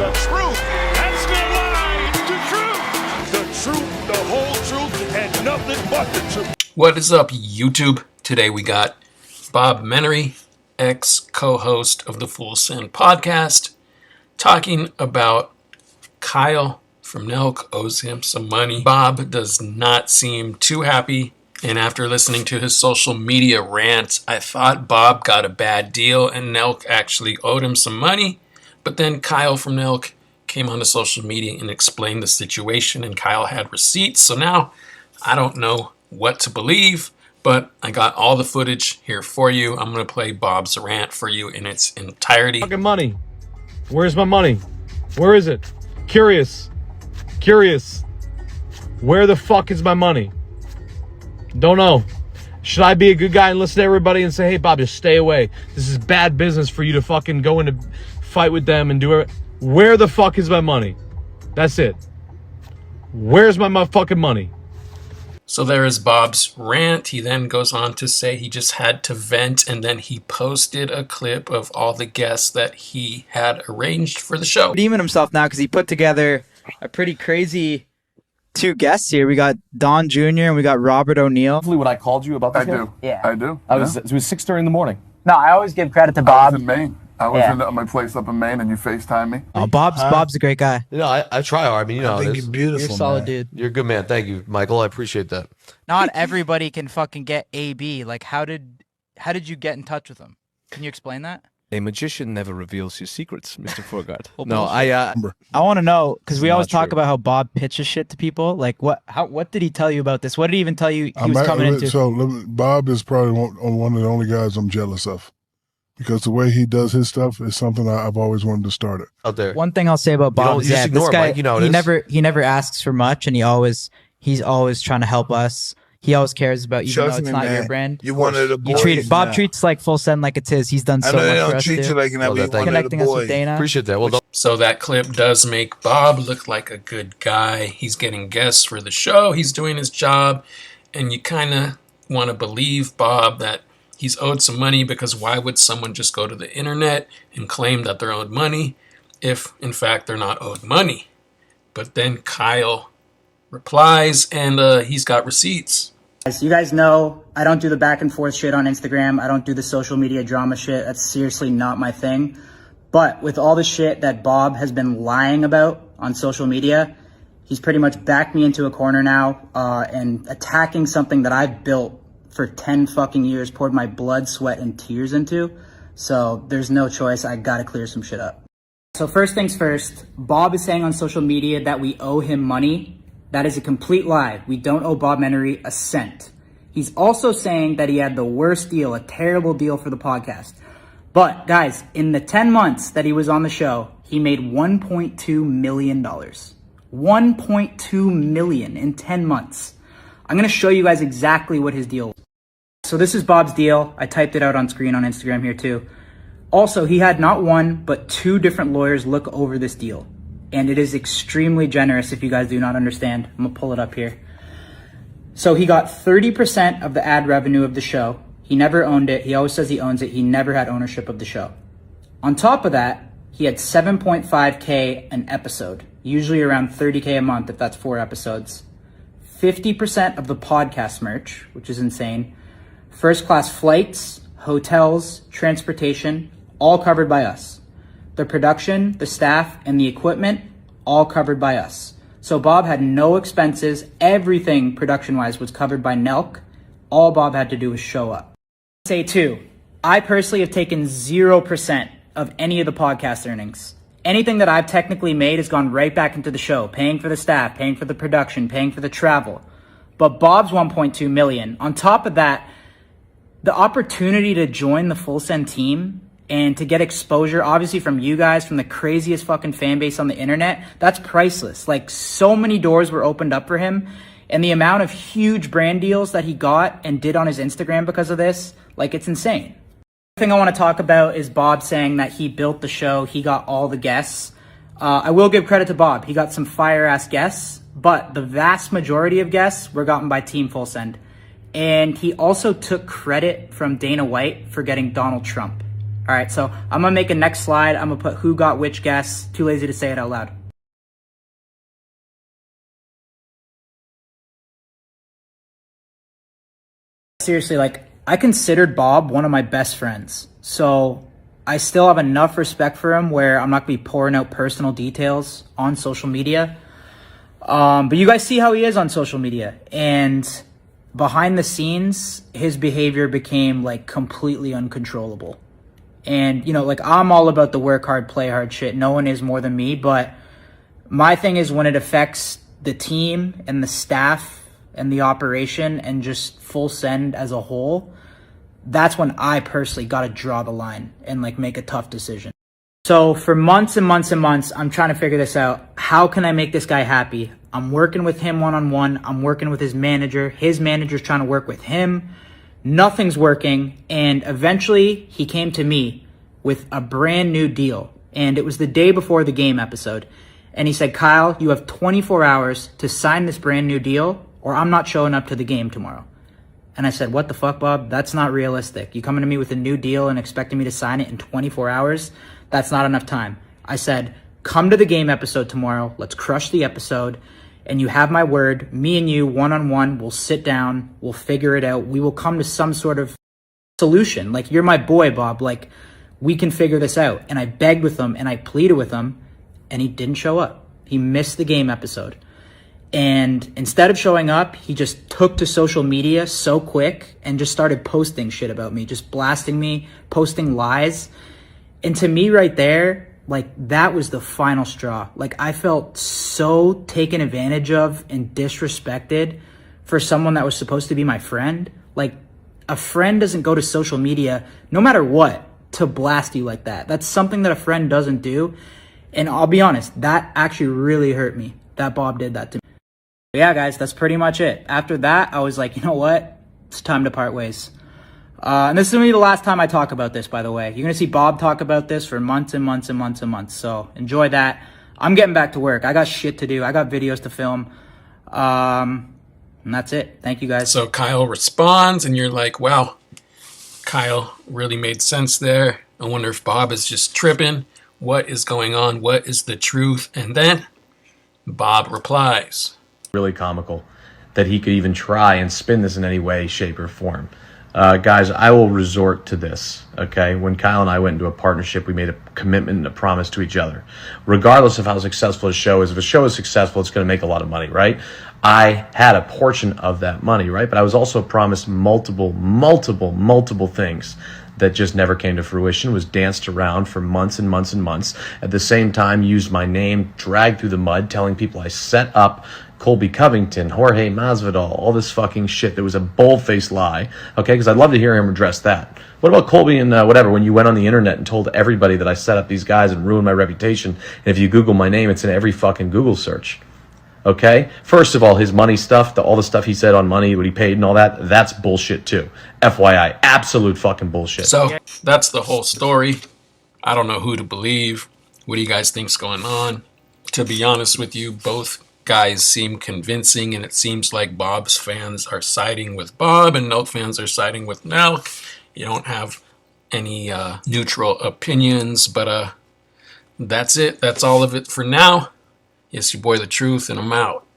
The truth has been lied. The truth, the whole truth, and nothing but the truth. What is up, YouTube? Today we got Bob Menery, ex-co-host of the Full Send podcast, talking about Kyle from Nelk owes him some money. Bob does not seem too happy, and after listening to his social media rants, I thought Bob got a bad deal and Nelk actually owed him some money. But then Kyle from Nelk came onto social media and explained the situation, and Kyle had receipts. So now I don't know what to believe, but I got all the footage here for you. I'm going to play Bob's rant for you in its entirety. Fucking money. Where's my money? Where is it? Curious. Where the fuck is my money? Don't know. Should I be a good guy and listen to everybody and say, hey, Bob, just stay away. This is bad business for you to fucking go into fight with them and do it. Where the fuck is my money? That's it. Where's my motherfucking money? So there is Bob's rant. He then goes on to say he just had to vent, and then he posted a clip of all the guests that he had arranged for the show. Redeeming himself now because he put together a pretty crazy two guests here. We got Don Jr. and we got Robert O'Neill. Hopefully when I called you about this I do. Yeah. I do. It was 6:30 in the morning. No, I always give credit to I Bob. was in Maine. I was in my place up in Maine, and you FaceTime me. Oh, Bob's a great guy. You know, I try hard. I mean, you know, I think you're beautiful. You're a solid man. dude. you're a good man. Thank you, Michael. I appreciate that. Not everybody can fucking get AB. Like, how did you get in touch with him? Can you explain that? A magician never reveals his secrets, Mr. Forgard. No, I I want to know because we Not always talk true. about how Bob pitches shit to people. Like, what did he tell you about this? What did he even tell you he was coming into? So Bob is probably one of the only guys I'm jealous of, because the way he does his stuff is something I've always wanted to start it. Out there. One thing I'll say about Bob is you just that ignore this him, guy Mike. You know it he never asks for much, and he's always trying to help us. He always cares about, even though Trust it's me, not your man. brand. You're one of the You boys. treat it. Bob now. treats like Full Send like it's his. He's done I so know they much for don't us. treat you like you're not Oh, being that- one of the Connecting us with boys. Dana. Appreciate that. Well, don't. So that clip does make Bob look like a good guy. He's getting guests for the show. He's doing his job. And you kind of want to believe Bob that he's owed some money, because why would someone just go to the internet and claim that they're owed money if, in fact, they're not owed money? But then Kyle replies, and he's got receipts. As you guys know, I don't do the back and forth shit on Instagram. I don't do the social media drama shit. That's seriously not my thing. But with all the shit that Bob has been lying about on social media, he's pretty much backed me into a corner now and attacking something that I've built for 10 fucking years, poured my blood, sweat, and tears into. So there's no choice. I gotta clear some shit up. So first things first, Bob is saying on social media that we owe him money. That is a complete lie. We don't owe Bob Menery a cent. He's also saying that he had the worst deal, a terrible deal for the podcast. But guys, in the 10 months that he was on the show, he made $1.2 million. $1.2 million in 10 months. I'm gonna show you guys exactly what his deal was. So this is Bob's deal. I typed it out on screen on Instagram here too. Also, he had not one, but two different lawyers look over this deal. And it is extremely generous if you guys do not understand. I'm gonna pull it up here. So he got 30% of the ad revenue of the show. He never owned it. He always says he owns it. He never had ownership of the show. On top of that, he had 7.5K an episode, usually around 30K a month if that's 4 episodes. 50% of the podcast merch, which is insane. First class flights, hotels, transportation, all covered by us. The production, the staff, and the equipment, all covered by us. So Bob had no expenses. Everything production-wise was covered by Nelk. All Bob had to do was show up. Say too, I personally have taken 0% of any of the podcast earnings. Anything that I've technically made has gone right back into the show, paying for the staff, paying for the production, paying for the travel. But Bob's 1.2 million. On top of that, the opportunity to join the Full Send team and to get exposure, obviously from you guys, from the craziest fucking fan base on the internet, that's priceless. Like, so many doors were opened up for him, and the amount of huge brand deals that he got and did on his Instagram because of this, like, it's insane. The thing I want to talk about is Bob saying that he built the show, he got all the guests. I will give credit to Bob. He got some fire-ass guests, but the vast majority of guests were gotten by Team Full Send. And he also took credit from Dana White for getting Donald Trump. All right, so I'm gonna make a next slide. I'm gonna put who got which guess. Too lazy to say it out loud. Seriously, like, I considered Bob one of my best friends. So I still have enough respect for him where I'm not gonna be pouring out personal details on social media. But you guys see how he is on social media, and behind the scenes, his behavior became like completely uncontrollable. And, you know, like, I'm all about the work hard, play hard shit. No one is more than me. But my thing is when it affects the team and the staff and the operation and just Full Send as a whole, that's when I personally got to draw the line and like make a tough decision. So for months and months and months, I'm trying to figure this out. How can I make this guy happy? I'm working with him one-on-one. I'm working with his manager. His manager's trying to work with him. Nothing's working. And eventually he came to me with a brand new deal. And it was the day before the game episode. And he said, Kyle, you have 24 hours to sign this brand new deal or I'm not showing up to the game tomorrow. And I said, what the fuck, Bob? That's not realistic. You coming to me with a new deal and expecting me to sign it in 24 hours? That's not enough time. I said, come to the game episode tomorrow. Let's crush the episode. And you have my word. Me and you, one-on-one, we'll sit down. We'll figure it out. We will come to some sort of solution. Like, you're my boy, Bob. Like, we can figure this out. And I begged with him and I pleaded with him. And he didn't show up. He missed the game episode. And instead of showing up, he just took to social media so quick and just started posting shit about me, just blasting me, posting lies. And to me right there, like, that was the final straw. Like, I felt so taken advantage of and disrespected for someone that was supposed to be my friend. Like, a friend doesn't go to social media, no matter what, to blast you like that. That's something that a friend doesn't do. And I'll be honest, that actually really hurt me, that Bob did that to me. But yeah, guys, that's pretty much it. After that, I was like, you know what? It's time to part ways. And this is going to be the last time I talk about this, by the way. You're going to see Bob talk about this for months and months and months and months. So enjoy that. I'm getting back to work. I got shit to do. I got videos to film. And that's it. Thank you, guys. So Kyle responds, and you're like, wow, Kyle really made sense there. I wonder if Bob is just tripping. What is going on? What is the truth? And then Bob replies. Really comical that he could even try and spin this in any way, shape, or form. Guys, I will resort to this, okay? When Kyle and I went into a partnership, we made a commitment and a promise to each other. Regardless of how successful a show is, if a show is successful, it's going to make a lot of money, right? I had a portion of that money, right? But I was also promised multiple things that just never came to fruition, was danced around for months and months and months. At the same time, used my name, dragged through the mud, telling people I set up Colby Covington, Jorge Masvidal, all this fucking shit that was a bold-faced lie, okay? Because I'd love to hear him address that. What about Colby and whatever, when you went on the internet and told everybody that I set up these guys and ruined my reputation, and if you Google my name, it's in every fucking Google search, okay? First of all, his money stuff, all the stuff he said on money, what he paid and all that, that's bullshit too. FYI, absolute fucking bullshit. So that's the whole story. I don't know who to believe. What do you guys think's going on? To be honest with you, both guys seem convincing, and it seems like Bob's fans are siding with Bob and Nelk fans are siding with Nelk. You don't have any neutral opinions, but that's it. That's all of it for now. It's your boy The Truth, and I'm out.